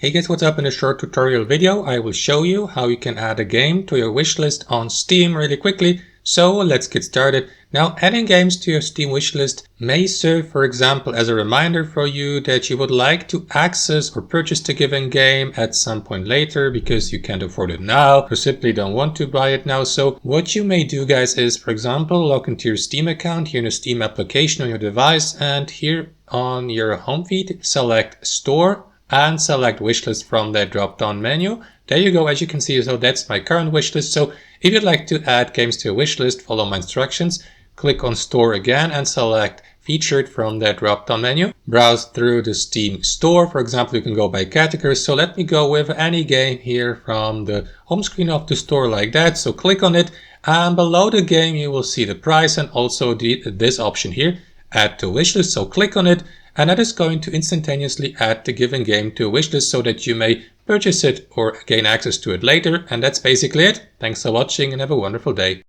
Hey guys, what's up? In a short tutorial video I will show you how you can add a game to your wishlist on Steam really quickly. So let's get started. Now, adding games to your Steam wishlist may serve, for example, as a reminder for you that you would like to access or purchase the given game at some point later because you can't afford it now or simply don't want to buy it now. So what you may do, guys, is, for example, log into your Steam account here in the Steam application on your device, and here on your home feed select Store and select wishlist from that drop down menu. There you go. As you can see, so that's my current wishlist. So if you'd like to add games to your wishlist, follow my instructions. Click on Store again and select Featured from that drop down menu. Browse through the Steam store. For example, you can go by categories. So let me go with any game here from the home screen of the store like that. So click on it, and below the game you will see the price and also this option here, Add to Wishlist. So click on it, and that is going to instantaneously add the given game to a wishlist so that you may purchase it or gain access to it later. And that's basically it. Thanks for watching and have a wonderful day.